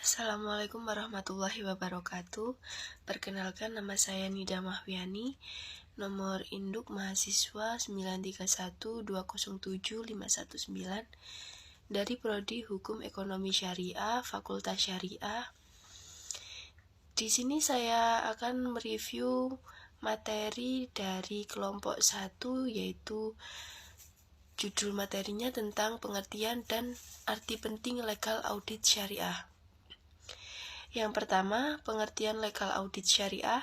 Assalamualaikum warahmatullahi wabarakatuh. Perkenalkan, nama saya Nida Mahwiani. Nomor induk mahasiswa 931207519 dari Prodi Hukum Ekonomi Syariah, Fakultas Syariah. Di sini saya akan mereview materi dari kelompok 1, yaitu judul materinya tentang pengertian dan arti penting legal audit syariah. Yang pertama, pengertian legal audit syariah.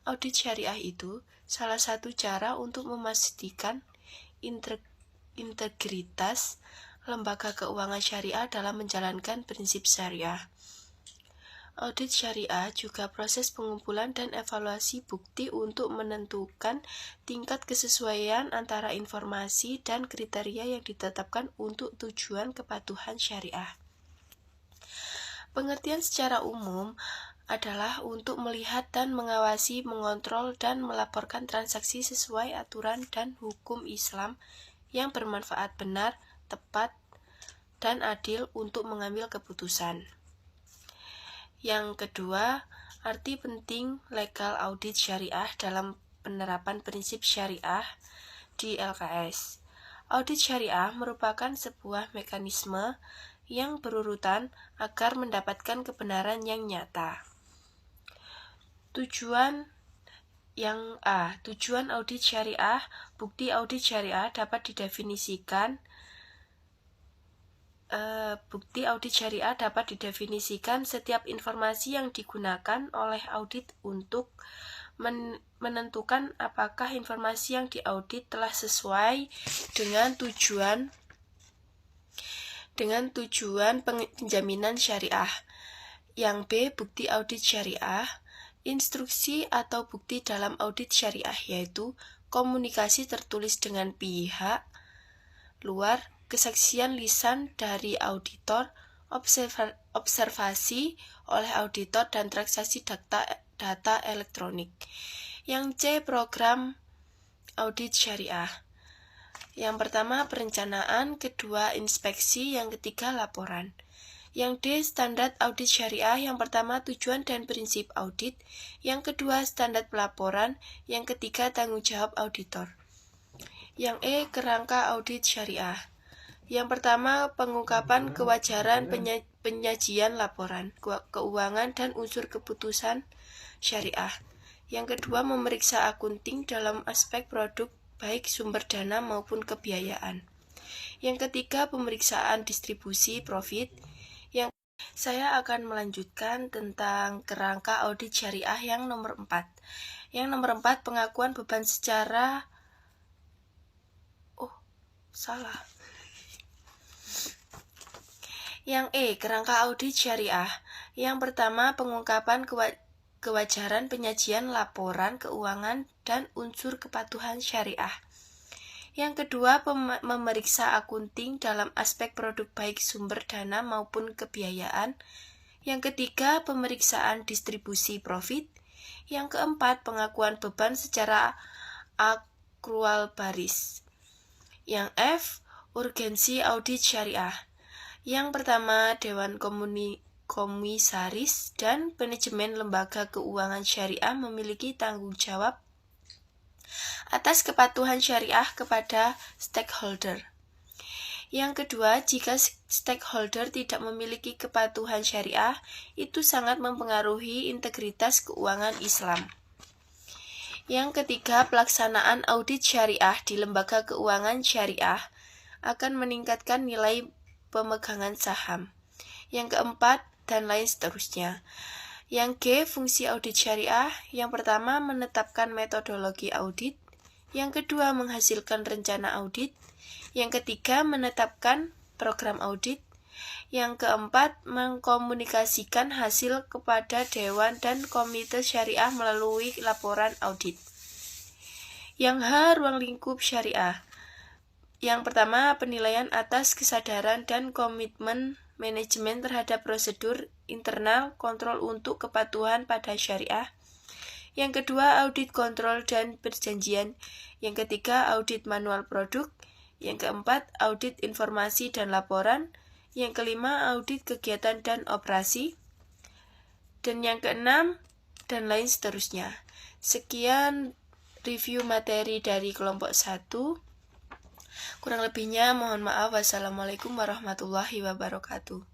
Audit syariah itu salah satu cara untuk memastikan integritas lembaga keuangan syariah dalam menjalankan prinsip syariah. Audit syariah juga proses pengumpulan dan evaluasi bukti untuk menentukan tingkat kesesuaian antara informasi dan kriteria yang ditetapkan untuk tujuan kepatuhan syariah. Pengertian secara umum adalah untuk melihat dan mengawasi, mengontrol, dan melaporkan transaksi sesuai aturan dan hukum Islam yang bermanfaat, benar, tepat, dan adil untuk mengambil keputusan. Yang kedua, arti penting legal audit syariah dalam penerapan prinsip syariah di LKS. Audit syariah merupakan sebuah mekanisme yang berurutan agar mendapatkan kebenaran yang nyata. Tujuan audit syariah. Bukti audit syariah dapat didefinisikan setiap informasi yang digunakan oleh audit untuk menentukan apakah informasi yang diaudit telah sesuai dengan tujuan penjaminan syariah. Yang B, bukti audit syariah. Instruksi atau bukti dalam audit syariah yaitu komunikasi tertulis dengan pihak luar, kesaksian lisan dari auditor, observasi oleh auditor, dan transaksi data elektronik. Yang C, program audit syariah. Yang pertama, perencanaan, kedua, inspeksi, yang ketiga, laporan. Yang D, standar audit syariah. Yang pertama, tujuan dan prinsip audit. Yang kedua, standar pelaporan. Yang ketiga, tanggung jawab auditor. Yang E, kerangka audit syariah. Yang pertama, pengungkapan kewajaran penyajian laporan keuangan dan unsur keputusan syariah. Yang kedua, memeriksa akunting dalam aspek produk baik sumber dana maupun kebiayaan. Yang ketiga, pemeriksaan distribusi profit. Saya akan melanjutkan tentang kerangka audit syariah yang nomor 4. Yang nomor 4, pengakuan beban secara Yang E, kerangka audit syariah. Yang pertama, pengungkapan kewajaran penyajian laporan keuangan dan unsur kepatuhan syariah. Yang kedua, memeriksa akunting dalam aspek produk baik sumber dana maupun kebiayaan. Yang ketiga, pemeriksaan distribusi profit. Yang keempat, pengakuan beban secara akrual baris. Yang F, urgensi audit syariah. Yang pertama, Dewan Komisaris dan Manajemen Lembaga Keuangan Syariah memiliki tanggung jawab atas kepatuhan syariah kepada stakeholder. Yang kedua, jika stakeholder tidak memiliki kepatuhan syariah, itu sangat mempengaruhi integritas keuangan Islam. Yang ketiga, pelaksanaan audit syariah di lembaga keuangan syariah akan meningkatkan nilai pemegangan saham. Yang keempat, dan lain seterusnya. Yang G, fungsi audit syariah. Yang pertama, menetapkan metodologi audit. Yang kedua, menghasilkan rencana audit. Yang ketiga, menetapkan program audit. Yang keempat, mengkomunikasikan hasil kepada Dewan dan Komite Syariah melalui laporan audit. Yang H, ruang lingkup syariah. Yang pertama, penilaian atas kesadaran dan komitmen manajemen terhadap prosedur internal kontrol untuk kepatuhan pada syariah. Yang kedua, audit kontrol dan perjanjian. Yang ketiga, audit manual produk. Yang keempat, audit informasi dan laporan. Yang kelima, audit kegiatan dan operasi. Dan yang keenam, dan lain seterusnya. Sekian review materi dari kelompok 1. Kurang lebihnya mohon maaf. Wassalamualaikum warahmatullahi wabarakatuh.